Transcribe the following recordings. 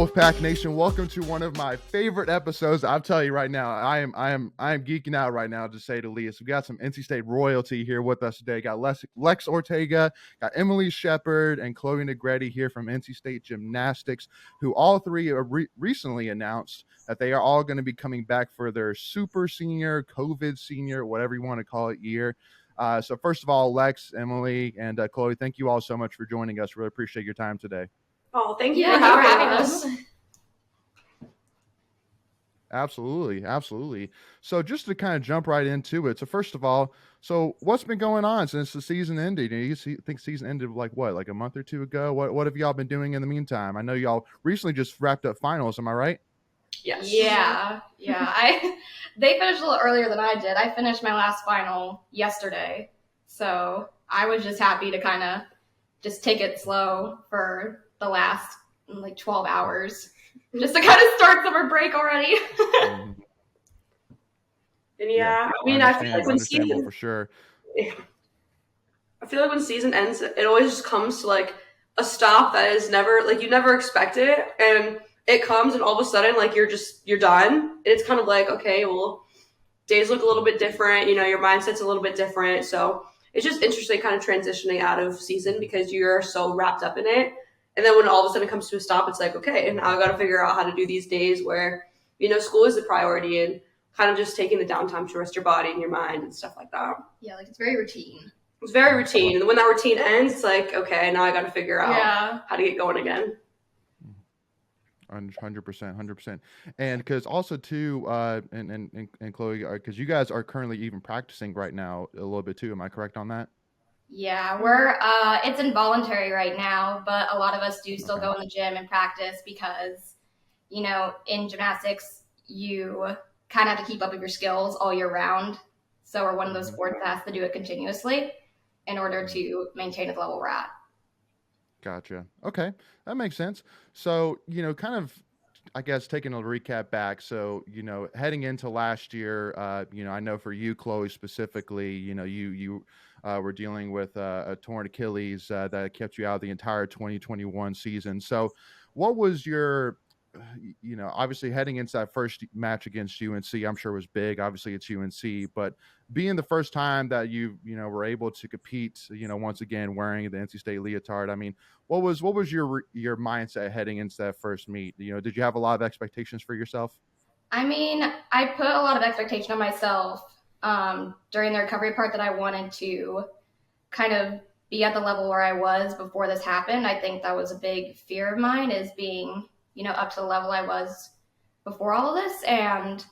Wolfpack Nation, welcome to one of my favorite episodes. I'll tell you right now, I am geeking out right now, to say the least. We got some NC State royalty here with us today. Got Lex Ortega, got Emily Shepard and Chloe Negrette here from NC State Gymnastics, who all three recently announced that they are all going to be coming back for their super senior, COVID senior, whatever you want to call it, year. So first of all, Lex, Emily, and Chloe, thank you all so much for joining us. Really appreciate your time today. Oh, thank you for having us. Absolutely. So just to kind of jump right into it. So first of all, so what's been going on since the season ended? You think season ended like a month or two ago? What have y'all been doing in the meantime? I know y'all recently just wrapped up finals. Am I right? Yes. Yeah. They finished a little earlier than I did. I finished my last final yesterday. So I was just happy to kind of just take it slow for the last 12 hours just to kind of start summer break already. And I feel like when season for sure. I feel like when season ends, it always just comes to a stop that is never you never expect it, and it comes and all of a sudden you're done. And it's kind of okay, well, days look a little bit different, your mindset's a little bit different. So it's just interesting kind of transitioning out of season because you're so wrapped up in it. And then when all of a sudden it comes to a stop, it's okay, and now I got to figure out how to do these days where, school is the priority and kind of just taking the downtime to rest your body and your mind and stuff like that. Yeah, it's very routine. It's very routine. And when that routine ends, it's okay, now I got to figure out how to get going again. 100%. And because also too, and Chloe, because you guys are currently even practicing right now a little bit too. Am I correct on that? Yeah, we're it's involuntary right now, but a lot of us do still go in the gym and practice because, in gymnastics, you kind of have to keep up with your skills all year round. So we're one of those sports that has to do it continuously in order to maintain at the level we're at. Gotcha. Okay, that makes sense. So, kind of, I guess, taking a recap back. So, heading into last year, I know for you, Chloe, specifically, you were dealing with a torn Achilles that kept you out the entire 2021 season. So what was your, obviously heading into that first match against UNC, I'm sure was big. Obviously it's UNC, but being the first time that you were able to compete, once again, wearing the NC State leotard, I mean, what was your mindset heading into that first meet? Did you have a lot of expectations for yourself? I mean, I put a lot of expectation on myself during the recovery part that I wanted to kind of be at the level where I was before this happened. I think that was a big fear of mine, is being, up to the level I was before all of this. And,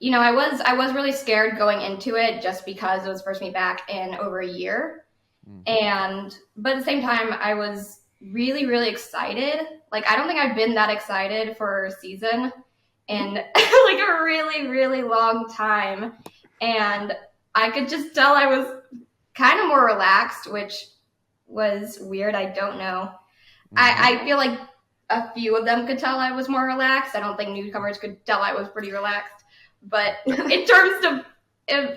I was really scared going into it just because it was first meet back in over a year. But at the same time, I was really, really excited. I don't think I've been that excited for a season in a really, really long time. And I could just tell I was kind of more relaxed, which was weird. I don't know. I feel like a few of them could tell I was more relaxed. I don't think newcomers could tell I was pretty relaxed. But in terms of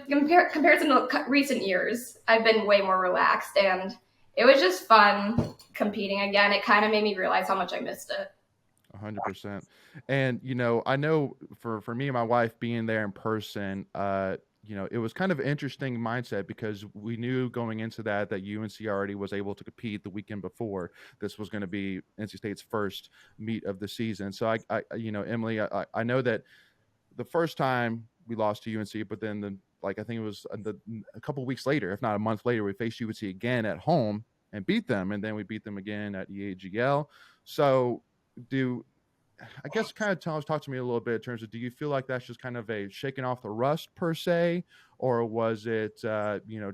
comparison to recent years, I've been way more relaxed. And it was just fun competing again. It kind of made me realize how much I missed it. 100%. And, I know for me and my wife being there in person, it was kind of an interesting mindset because we knew going into that UNC already was able to compete the weekend before. This was going to be NC State's first meet of the season. So I Emily, I know that the first time we lost to UNC, but then I think it was a couple of weeks later, if not a month later, we faced UNC again at home and beat them. And then we beat them again at EAGL. So I guess kind of talk to me a little bit in terms of, do you feel like that's just kind of a shaking off the rust per se, or was it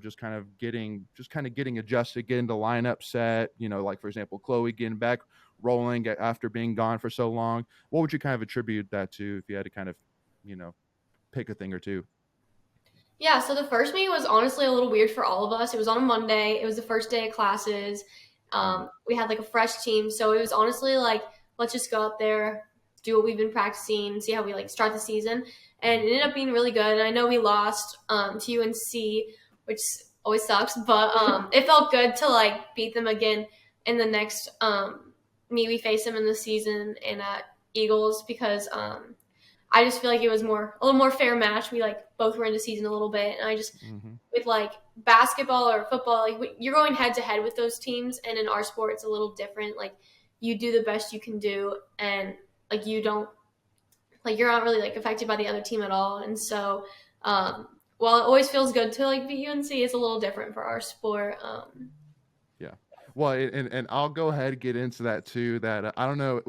just kind of getting adjusted, getting the lineup set, for example, Chloe getting back rolling after being gone for so long? What would you kind of attribute that to if you had to kind of pick a thing or two? Yeah, so the first meet was honestly a little weird for all of us. It was on a Monday. It was the first day of classes. We had a fresh team, so it was honestly let's just go out there, do what we've been practicing, see how we start the season. And it ended up being really good. And I know we lost to UNC, which always sucks, but it felt good to beat them again in the next we faced them in the season and at Eagles because I just feel like it was a little more fair match. We like both were in the season a little bit, and I just with like basketball or football, like you're going head to head with those teams, and in our sport it's a little different. Like you do the best you can do, and like you're not really like affected by the other team at all. And so while it always feels good to like beat UNC, it's a little different for our sport. Yeah. Well, and I'll go ahead and get into that too. That I don't know,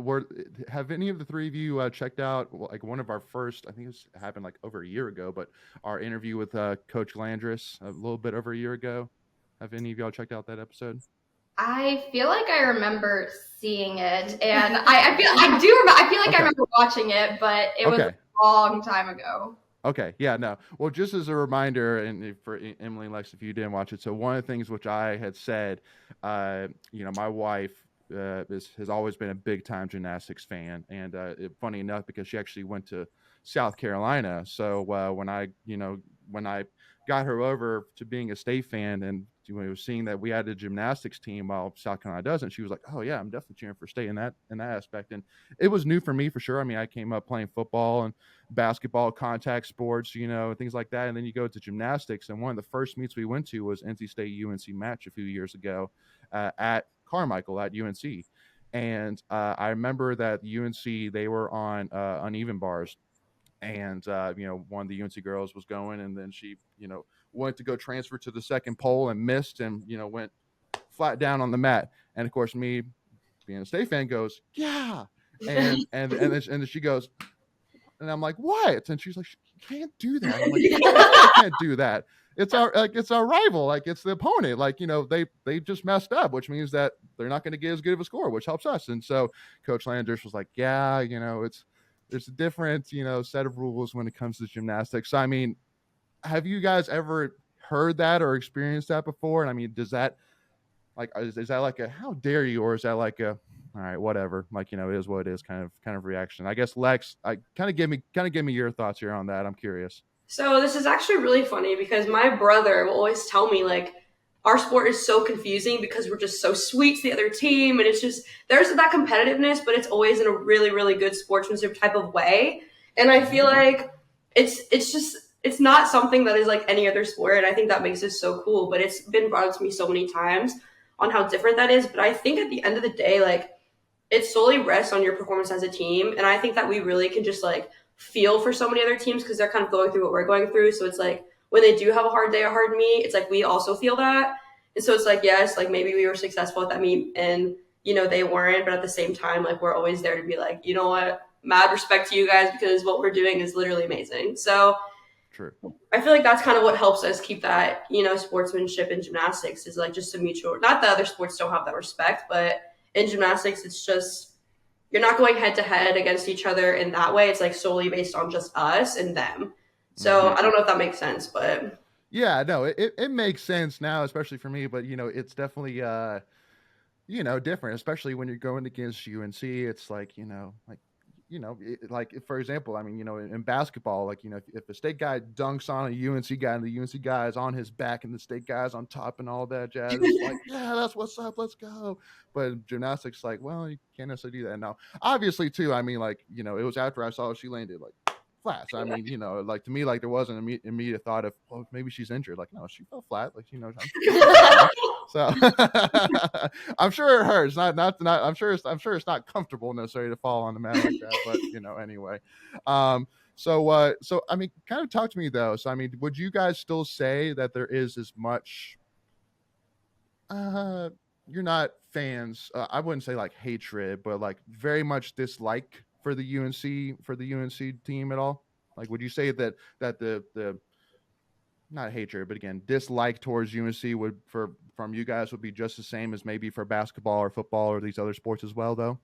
have any of the three of you checked out like one of our first? I think it happened like over a year ago, but our interview with Coach Landris a little bit over a year ago. Have any of y'all checked out that episode? I feel like I remember seeing it, and I feel like I remember watching it, but it was a long time ago. Okay. Yeah, no. Well, just as a reminder, and for Emily and Lex, if you didn't watch it, so one of the things which I had said, my wife has always been a big time gymnastics fan. And funny enough, because she actually went to South Carolina. So when I got her over to being a state fan and when we were seeing that we had a gymnastics team while South Carolina doesn't, she was like, oh yeah, I'm definitely cheering for state in that aspect. And it was new for me for sure. I mean, I came up playing football and basketball, contact sports, things like that. And then you go to gymnastics. And one of the first meets we went to was NC State UNC match a few years ago at Carmichael at UNC. And I remember that UNC, they were on uneven bars. And, one of the UNC girls was going, and then she, went to go transfer to the second pole and missed and, went flat down on the mat. And of course, me being a state fan goes, yeah. And then she goes, and I'm like, what? And she's like, you can't do that. I'm like, I can't do that. It's our rival. Like it's the opponent. Like, they just messed up, which means that they're not going to get as good of a score, which helps us. And so Coach Landers was like, yeah, there's a different, set of rules when it comes to gymnastics. So, I mean, have you guys ever heard that or experienced that before? And I mean, does that is that like a, how dare you? Or is that like a, all right, whatever, like, it is what it is kind of reaction? I guess Lex, kind of give me your thoughts here on that. I'm curious. So this is actually really funny because my brother will always tell me like, our sport is so confusing because we're just so sweet to the other team. And it's just, there's that competitiveness, but it's always in a really, really good sportsmanship type of way. And I feel like it's not something that is like any other sport. And I think that makes it so cool, but it's been brought up to me so many times on how different that is. But I think at the end of the day, like it solely rests on your performance as a team. And I think that we really can just like feel for so many other teams because they're kind of going through what we're going through. So it's like, when they do have a hard day or hard meet, it's like we also feel that. And so it's like, yes, like maybe we were successful at that meet and, they weren't. But at the same time, like we're always there to be like, you know what, mad respect to you guys because what we're doing is literally amazing. So true. I feel like that's kind of what helps us keep that, sportsmanship in gymnastics is like just a mutual, not that other sports don't have that respect, but in gymnastics, it's just, you're not going head to head against each other in that way. It's like solely based on just us and them. So I don't know if that makes sense, but yeah, no, it makes sense now, especially for me, but it's definitely different, especially when you're going against UNC. It's like, like for example, I mean, in basketball, like, if a state guy dunks on a UNC guy and the UNC guy is on his back and the state guy's on top and all that jazz, it's like, yeah, that's what's up, let's go. But gymnastics, like, well, you can't necessarily do that. Now, obviously too, I mean, like, it was after I saw she landed like flat. So, I mean, like to me, like there wasn't an immediate thought of, well, maybe she's injured. Like, no, she fell flat. Like, so I'm sure it hurts. I'm sure it's not comfortable necessarily to fall on the mat like that. But anyway. So I mean, kind of talk to me though. So I mean, would you guys still say that there is as much? You're not fans. I wouldn't say like hatred, but like very much dislike for the UNC team at all? Like, would you say that the not hatred, but again, dislike towards UNC from you guys would be just the same as maybe for basketball or football or these other sports as well, though?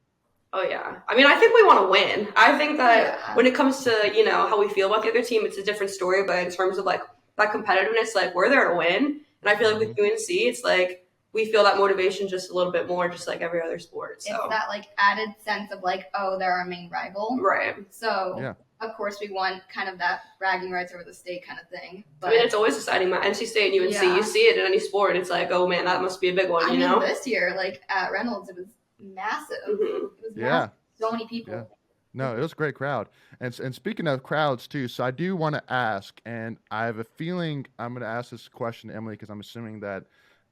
Oh yeah. I mean, I think we want to win. I think that when it comes to, how we feel about the other team, it's a different story. But in terms of like that competitiveness, like we're there to win. And I feel like with UNC, it's like, we feel that motivation just a little bit more, just like every other sport. So. It's that like added sense of like, oh, they're our main rival. Right. So of course we want kind of that bragging rights over the state kind of thing. But I mean, it's always exciting. NC State and UNC, you see it in any sport, and it's like, oh man, that must be a big one, I mean, this year, like at Reynolds, it was massive. Mhm. It was Yeah. massive. So many people. Yeah. No, it was a great crowd. And speaking of crowds too, so I do want to ask, and I have a feeling I'm going to ask this question to Emily because I'm assuming that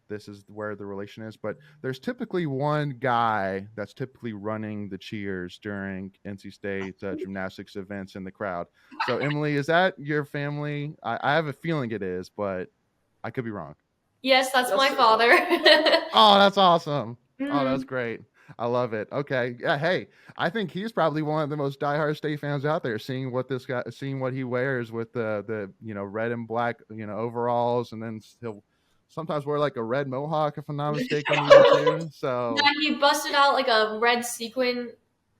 this is where the relation is. But there's typically one guy that's typically running the cheers during NC State gymnastics events in the crowd. So Emily, is that your family? I have a feeling it is, but I could be wrong. Yes, that's That's my so father. Oh, that's awesome. Oh, that's Mhm. great. I love it. Okay. Yeah. Hey, I think he's probably one of the most diehard State fans out there. Seeing what this guy, seeing what he wears with the red and black overalls, and then he'll sometimes wear like a red mohawk if I'm not mistaken, even too. So Yeah, he busted out like a red sequin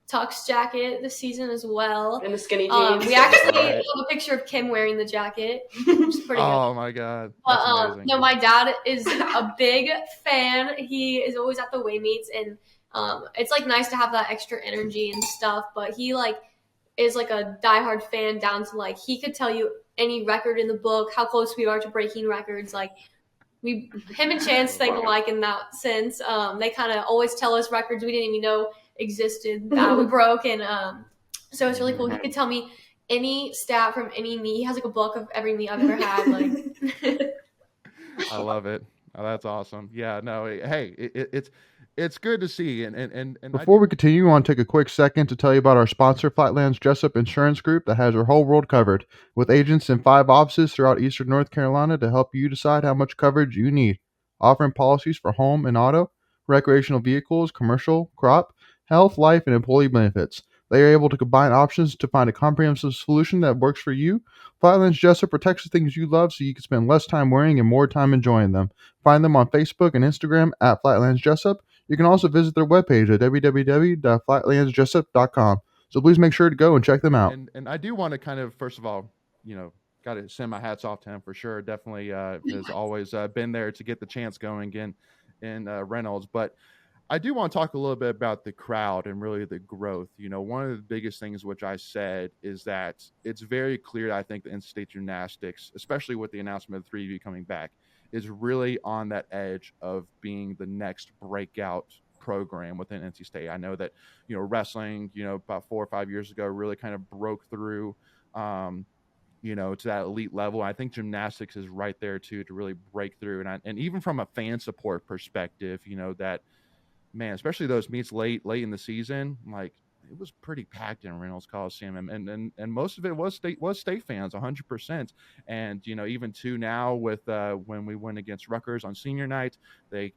tux jacket this season as well. And the skinny jeans. We actually All right. have a picture of Kim wearing the jacket, which is pretty good. Oh my God, But that's amazing. no, my dad is a big fan. He is always at the weigh meets, and it's like nice to have that extra energy and stuff. But he like is like a diehard fan down to like he could tell you any record in the book, how close we are to breaking records. Like him and Chance think alike in that sense. They kind of always tell us records we didn't even know existed that we broke, and so it's really cool. He could tell me any stat from any meet. He has like a book of every meet I've ever had. Like, I love it. Oh, that's awesome. Yeah, no, hey, it's good to see. And before we continue, I want to take a quick second to tell you about our sponsor, Flatlands Jessup Insurance Group, that has your whole world covered, with agents in 5 offices throughout Eastern North Carolina to help you decide how much coverage you need, offering policies for home and auto, recreational vehicles, commercial, crop, health, life, and employee benefits. They are able to combine options to find a comprehensive solution that works for you. Flatlands Jessup protects the things you love so you can spend less time worrying and more time enjoying them. Find them on Facebook and Instagram at Flatlands Jessup. You can also visit their webpage at www.flatlandsjessup.com. So please make sure to go and check them out. And I do want to kind of, first of all, got to send my hats off to him for sure. Definitely has always been there to get the chance going in Reynolds. But I do want to talk a little bit about the crowd and really the growth. One of the biggest things which I said is that it's very clear, I think, the NC State Gymnastics, especially with the announcement of 3V coming back, is really on that edge of being the next breakout program within NC State. I know that, wrestling, about 4 or 5 years ago really kind of broke through, to that elite level. I think gymnastics is right there too, to really break through. And even from a fan support perspective, that, man, especially those meets late in the season, like it was pretty packed in Reynolds Coliseum, and most of it was state fans, 100%. And even to now with when we went against Rutgers on senior night, they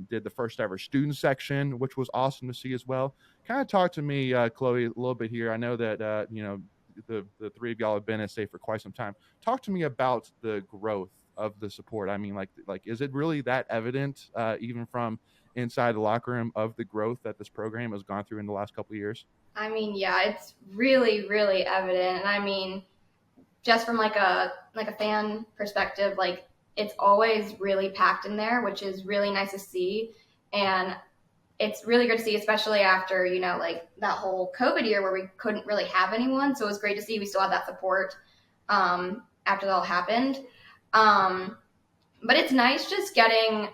did the first ever student section, which was awesome to see as well. Kind of talk to me, Chloe, a little bit here. I know that the three of y'all have been at state for quite some time. Talk to me about the growth of the support. I mean, like is it really that evident, even from inside the locker room, of the growth that this program has gone through in the last couple of years? I mean, yeah, it's really, really evident. And I mean, just from like a fan perspective, like it's always really packed in there, which is really nice to see. And it's really good to see, especially after, like that whole COVID year where we couldn't really have anyone. So it was great to see we still had that support after that all happened. But it's nice just getting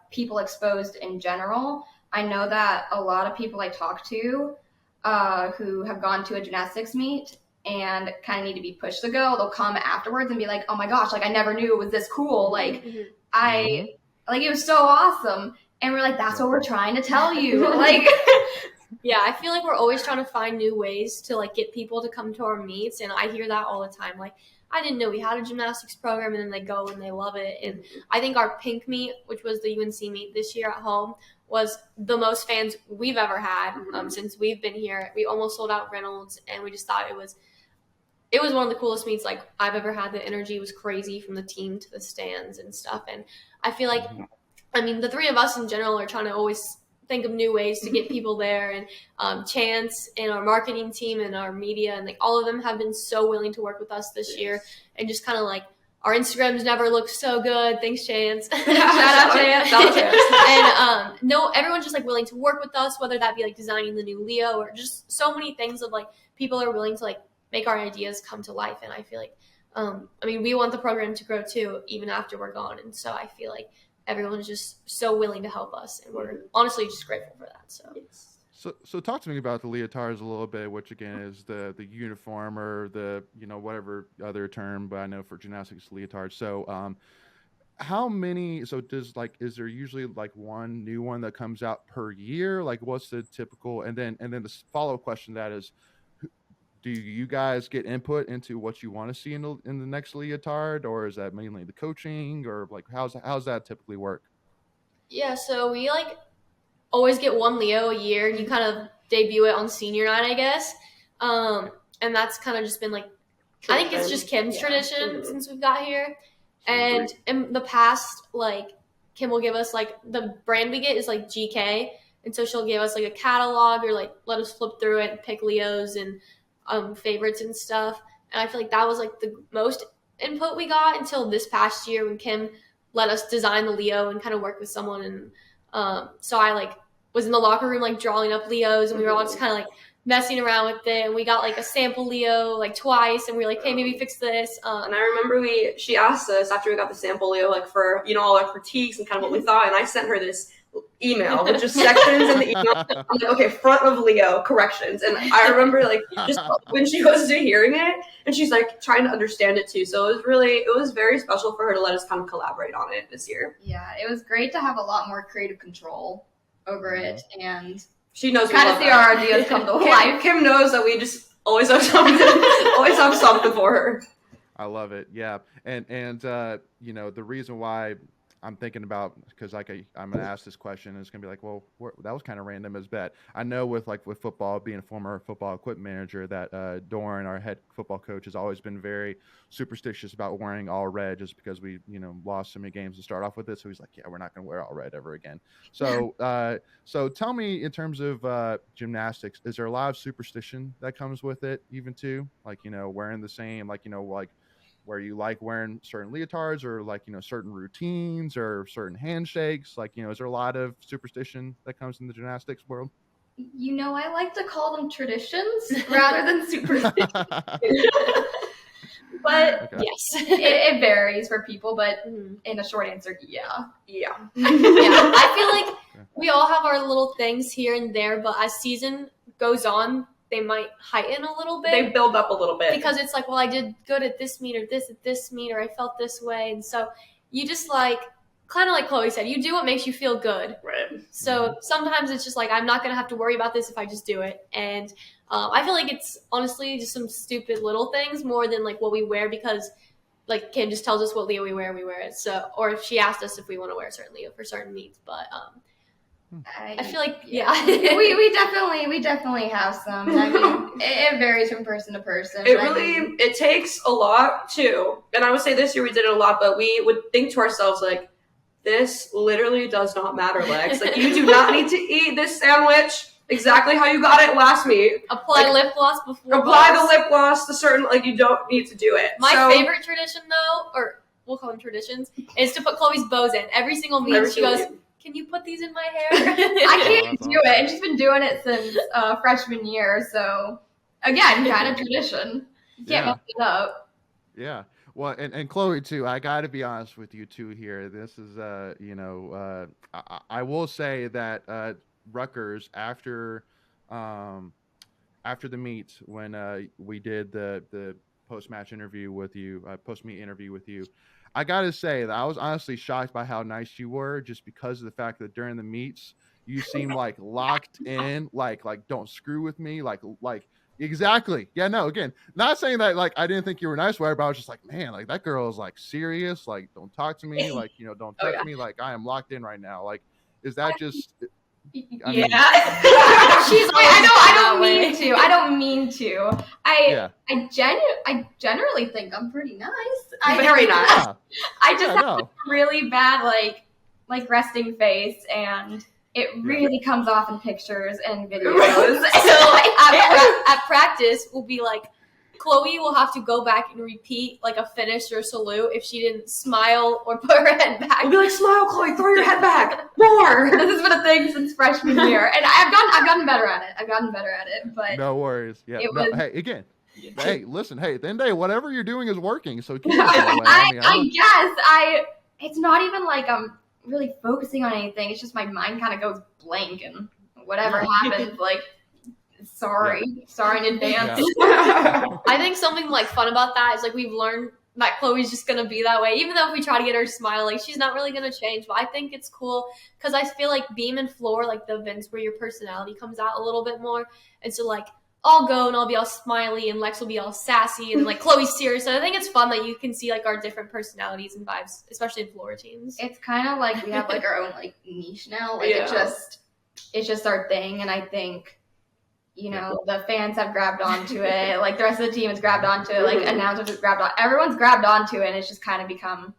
people exposed in general. I know that a lot of people I talk to who have gone to a gymnastics meet and kind of need to be pushed to go, they'll come afterwards and be like, oh my gosh, like I never knew it was this cool. Like like it was so awesome. And we're like, that's what we're trying to tell you. Like, yeah, I feel like we're always trying to find new ways to like get people to come to our meets, and I hear that all the time. Like, I didn't know we had a gymnastics program, and then they go and they love it. And I think our pink meet, which was the UNC meet this year at home, was the most fans we've ever had since we've been here. We almost sold out Reynolds, and we just thought it was one of the coolest meets like I've ever had. The energy was crazy from the team to the stands and stuff. And I feel like, I mean, the three of us in general are trying to always think of new ways to get people there. And Chance and our marketing team and our media and like all of them have been so willing to work with us this year. And just kind of like our Instagrams never looked so good. Thanks, Chance. Shout out Chance. And no, everyone's just like willing to work with us, whether that be like designing the new Leo or just so many things of like people are willing to like make our ideas come to life. And I feel like, I mean, we want the program to grow too, even after we're gone. And so I feel like everyone's just so willing to help us, and we're honestly just grateful for that. So talk to me about the leotards a little bit, which again is the uniform or the, whatever other term, but I know for gymnastics leotards. So how many, so is there usually like one new one that comes out per year? Like what's the typical, and then the follow-up question to that is, do you guys get input into what you want to see in the next leotard, or is that mainly the coaching, or like how's that typically work? Yeah, so we like always get one Leo a year, and you kind of debut it on senior night, I guess. And that's kind of just been like, I think it's just Kim's tradition since we've got here. And in the past, like Kim will give us like the brand we get is like GK, and so she'll give us like a catalog or like let us flip through it and pick Leos and favorites and stuff. And I feel like that was like the most input we got until this past year when Kim let us design the Leo and kind of work with someone. And so I like was in the locker room like drawing up Leos, and we were all just kind of like messing around with it. And we got like a sample Leo like twice, and we were like, hey, maybe fix this. And I remember she asked us after we got the sample Leo, like for all our critiques and kind of what we thought, and I sent her this email with just sections in the email. I'm like, okay, front of Leo, corrections. And I remember like just when she goes to hearing it, and she's like trying to understand it too. So it was very special for her to let us kind of collaborate on it this year. Yeah, it was great to have a lot more creative control over it, and she knows kind of see our ideas come to life. Kim knows that we just always have something, always have something for her. I love it. Yeah, and the reason why I'm thinking about, because like I'm going to ask this question, and it's going to be like, well, that was kind of random as bet. I know with football, being a former football equipment manager, that Doran, our head football coach, has always been very superstitious about wearing all red, just because we lost so many games to start off with it. So he's like, yeah, we're not going to wear all red ever again. So so tell me, in terms of gymnastics, is there a lot of superstition that comes with it, even too, like wearing the same, like where you like wearing certain leotards, or like certain routines or certain handshakes, like is there a lot of superstition that comes in the gymnastics world? I like to call them traditions rather than superstition. But okay. Yes, it varies for people, but in a short answer, yeah. Yeah, I feel like we all have our little things here and there, but as season goes on, they might heighten a little bit. They build up a little bit. Because it's like, well, I did good at this meet, or this at this meet, or I felt this way. And so you just like, kind of like Chloe said, you do what makes you feel good. Right. So sometimes it's just like, I'm not going to have to worry about this if I just do it. And I feel like it's honestly just some stupid little things more than like what we wear, because like Kim just tells us what Leo we wear and we wear it. So, or if she asked us if we want to wear a certain Leo for certain meets. But I feel like, yeah. we definitely have some. I mean, it varies from person to person. It takes a lot too. And I would say this year we did it a lot, but we would think to ourselves like, this literally does not matter, Lex. Like, you do not need to eat this sandwich exactly how you got it last meet. Apply lip gloss before. Apply the lip gloss to certain, like, you don't need to do it. My favorite tradition though, or we'll call them traditions, is to put Chloe's bows in. Every single meet she goes, can you put these in my hair? I can't do it. And she's been doing it since freshman year. So, again, kind of tradition. You can't mess it up. Yeah. Well, and Chloe, too, I got to be honest with you, too, here. This is, I will say that Rutgers, after the meet, when we did the post-match interview with you, post-meet interview with you, I gotta say that I was honestly shocked by how nice you were, just because of the fact that during the meets you seemed like locked in, like don't screw with me, like exactly. Yeah, no, again, not saying that like I didn't think you were nice, but I was just like, man, like that girl is like serious, like don't talk to me, like don't touch me, like I am locked in right now. Like, is that just? I mean, she's like, I don't mean to. I generally think I'm pretty nice. Very nice. Yeah. I just have a really bad like resting face, and it really comes off in pictures and videos. So at practice, we'll be like, Chloe will have to go back and repeat like a finish or salute if she didn't smile or put her head back. We'll be like, smile, Chloe, throw your head back, more. This has been a thing since freshman year, and I've gotten better at it. But no worries. Yeah. Hey, again. Hey, listen. Hey, at the end of the day, whatever you're doing is working. So keep it I guess it's not even like I'm really focusing on anything. It's just my mind kind of goes blank, and whatever happens, like, sorry in advance. I think something like fun about that is like we've learned that Chloe's just gonna be that way. Even though if we try to get her to smile, like she's not really gonna change. But I think it's cool because I feel like Beam and Floor, like the events where your personality comes out a little bit more. And so like I'll go and I'll be all smiley and Lex will be all sassy and like Chloe's serious. So I think it's fun that you can see like our different personalities and vibes, especially in Floor teams. It's kind of like we have like our own like niche now. Like it's just our thing, and I think, you know, the fans have grabbed onto it. Like the rest of the team has grabbed onto it. Like announcers have grabbed on. Everyone's grabbed onto it, and it's just kind of become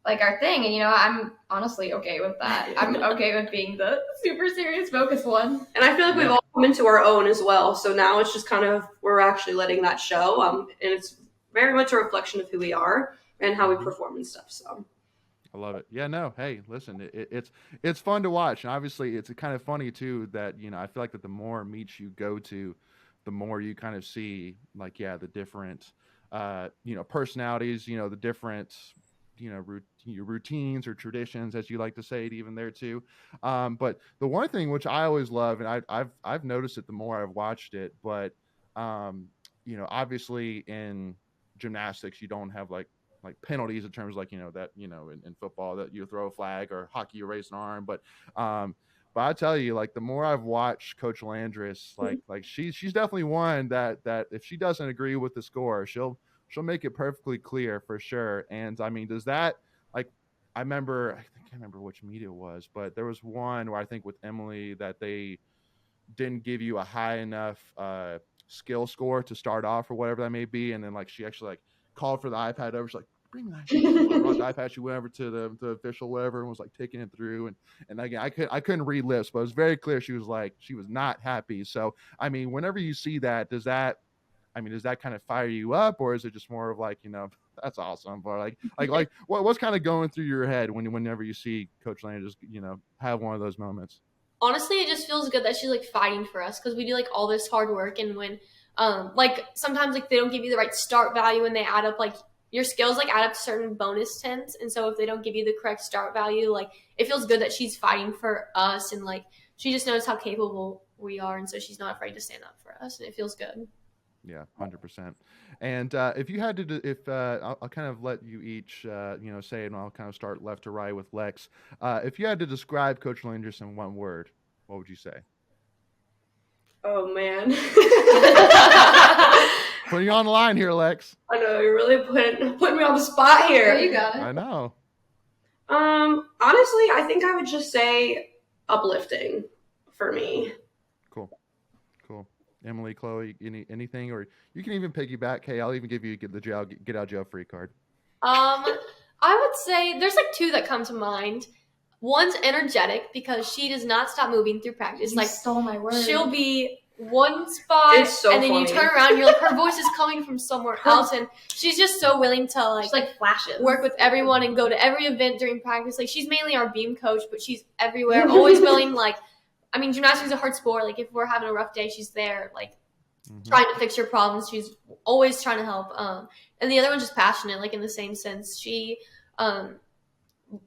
like our thing. And you know, I'm honestly okay with that. I'm okay with being the super serious, focused one. And I feel like we've all come into our own as well. So now it's just kind of we're actually letting that show. And it's very much a reflection of who we are and how we perform and stuff. So. I love it. Yeah, no. Hey, listen, it's fun to watch, and obviously it's kind of funny too that, you know, I feel like that the more meets you go to, the more you kind of see like, yeah, the different, you know, personalities, you know, the different, you know, routines or traditions, as you like to say it, even there too. But the one thing which I always love, and I've noticed it the more I've watched it, but you know, obviously in gymnastics you don't have like penalties in terms of like, you know, that, you know, in football that you throw a flag, or hockey you raise an arm, but I tell you, like the more I've watched Coach Landris, like she's definitely one that if she doesn't agree with the score, she'll make it perfectly clear for sure. And I mean, does that, like, I can't remember which meet it was, but there was one where I think with Emily that they didn't give you a high enough skill score to start off or whatever that may be, and then like she actually like called for the iPad over. She's like, bring me the iPad. She went over to the official, whatever, and was like taking it through. And again, I couldn't read lips, but it was very clear she was not happy. So I mean, whenever you see that, does that kind of fire you up, or is it just more of like, you know, that's awesome, but like what's kind of going through your head whenever you see Coach Lane just, you know, have one of those moments? Honestly, it just feels good that she's like fighting for us because we do like all this hard work, and when like sometimes like they don't give you the right start value and they add up like your skills like add up to certain bonus tens, and so if they don't give you the correct start value, like it feels good that she's fighting for us, and like she just knows how capable we are, and so she's not afraid to stand up for us, and it feels good. Yeah, 100%. And if you had to, I'll kind of let you each, you know, say it, and I'll kind of start left to right with Lex. If you had to describe Coach Landris in one word, what would you say? Oh man. Putting you on the line here, Lex. I know, you're really putting me on the spot here. Yeah, you got it. I know. Honestly, I think I would just say uplifting for me. Cool. Emily, Chloe, anything, or you can even piggyback. Hey, I'll even give you get out jail free card. I would say there's like two that come to mind. One's energetic because she does not stop moving through practice. You like stole my word. She'll be one spot, it's so and then funny. you turn around, and you're like, her voice is coming from somewhere else, and she's just so willing to like flashes, work with everyone and go to every event during practice. Like she's mainly our beam coach, but she's everywhere, always willing. Like, I mean, gymnastics is a hard sport. Like if we're having a rough day, she's there, like trying to fix your problems. She's always trying to help. And the other one's just passionate, like in the same sense. She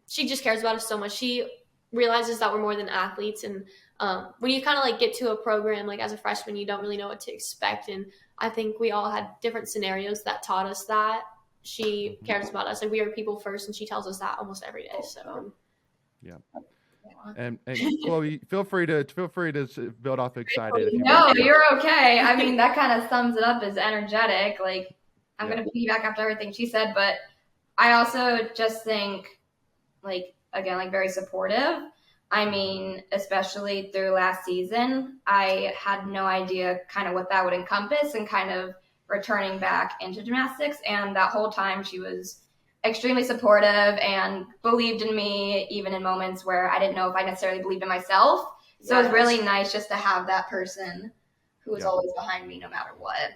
just cares about us so much. She realizes that we're more than athletes, and when you kind of like get to a program like as a freshman, you don't really know what to expect, and I think we all had different scenarios that taught us that she cares about us, and we are people first, and she tells us that almost every day. So yeah. And Chloe, feel free to build off excited. If you no, want. You're okay. I mean, that kind of sums it up as energetic. Like I'm gonna piggyback after everything she said, but I also just think, like, again, like very supportive. I mean, especially through last season, I had no idea kind of what that would encompass and kind of returning back into gymnastics. And that whole time she was extremely supportive and believed in me, even in moments where I didn't know if I necessarily believed in myself. So it was really nice just to have that person who was always behind me no matter what.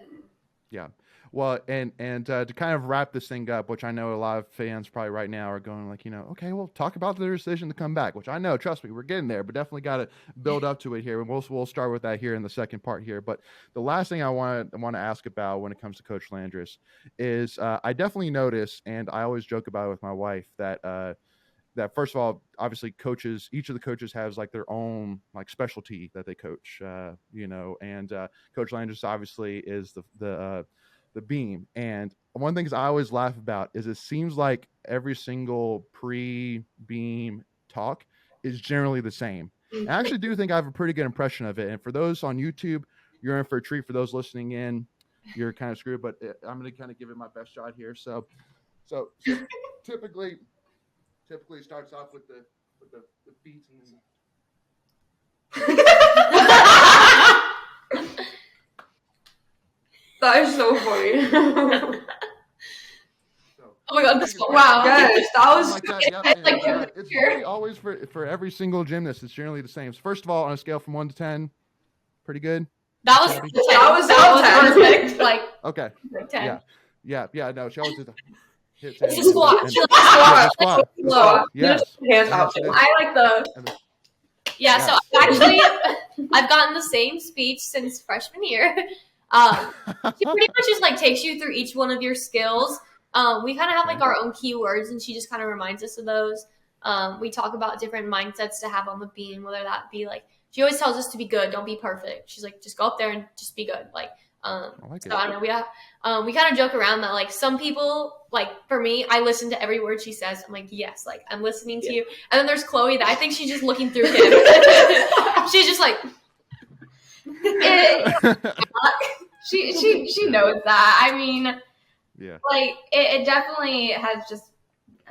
Yeah. Well, and to kind of wrap this thing up, which I know a lot of fans probably right now are going like, you know, okay, well, talk about their decision to come back, which I know, trust me, we're getting there, but definitely got to build up to it here. And we'll start with that here in the second part here. But the last thing I want to ask about when it comes to Coach Landris is I definitely notice, and I always joke about it with my wife, that that first of all, obviously each of the coaches has like their own like specialty that they coach, and Coach Landers obviously is the beam. And one of the things I always laugh about is it seems like every single pre-beam talk is generally the same. And I actually do think I have a pretty good impression of it. And for those on YouTube, you're in for a treat. For those listening in, you're kind of screwed, but I'm going to kind of give it my best shot here. So typically it starts off with the beats and then That is so funny. Oh my god, wow. Yes, that was like that. It's really always for every single gymnast. It's generally the same. So first of all, on a scale from 1 to 10, pretty good. that was perfect. Like Okay. 10. Yeah. No, she always did hit It's 10. a squat. And- She likes squat. squat. The squat. Yes. Hands out. I like the. Yeah, so actually, I've gotten the same speech since freshman year. She pretty much just like takes you through each one of your skills. We kind of have like our own keywords, and she just kind of reminds us of those. We talk about different mindsets to have on the beam, whether that be like, she always tells us to be good, don't be perfect. She's like, just go up there and just be good. Like, I like it. so I don't know. We kind of joke around that like some people, like for me, I listen to every word she says. I'm like, yes, like I'm listening to you. And then there's Chloe that I think she's just looking through him. She's just like, She knows that. I mean, Yeah. like it definitely has just.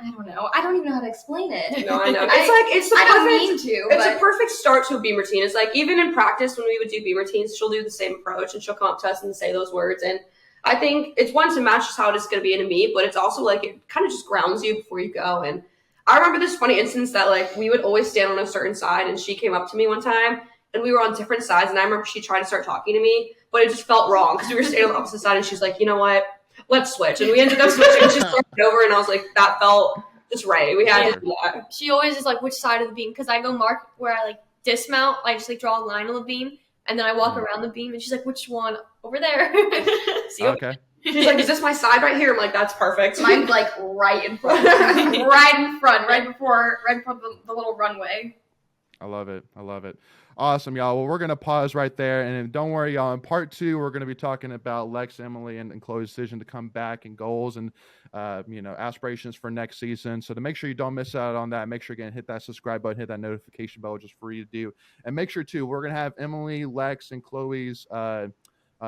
I don't know. I don't even know how to explain it. No, I know. It's the I don't perfect. mean to. It's but a perfect start to a beam routine. It's like even in practice when we would do beam routines, she'll do the same approach and she'll come up to us and say those words. And I think it's one to match just how it is going to be in a meet, but it's also like it kind of just grounds you before you go. And I remember this funny instance that like we would always stand on a certain side, and she came up to me one time and we were on different sides, and I remember she tried to start talking to me, but it just felt wrong because we were standing on the opposite side, and she's like, you know what? Let's switch. And we ended up switching, and she started over, and I was like, that felt just right. We had to do that. she always is like, which side of the beam? Because I go mark where I like dismount. I just like draw a line on the beam, and then I walk around the beam, and she's like, which one? Over there. See, Okay. She's like, is this my side right here? I'm like, that's perfect. mine's like right in front, right before the little runway. I love it. Awesome, y'all. Well, we're going to pause right there. And then don't worry, y'all. In part 2, we're going to be talking about Lex, Emily, and Chloe's decision to come back and goals and, aspirations for next season. So to make sure you don't miss out on that, make sure, again, hit that subscribe button, hit that notification bell, which is free to do. And make sure, too, we're going to have Emily, Lex, and Chloe's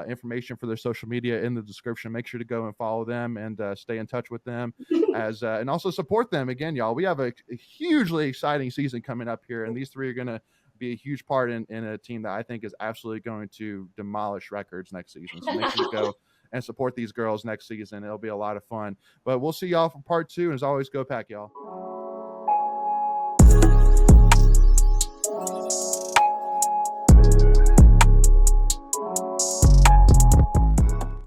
information for their social media in the description. Make sure to go and follow them and stay in touch with them and also support them. Again, y'all, we have a hugely exciting season coming up here, and these three are going to be a huge part in a team that I think is absolutely going to demolish records next season. So make sure to go and support these girls next season. It'll be a lot of fun. But we'll see y'all for part 2. And as always, go Pack, y'all.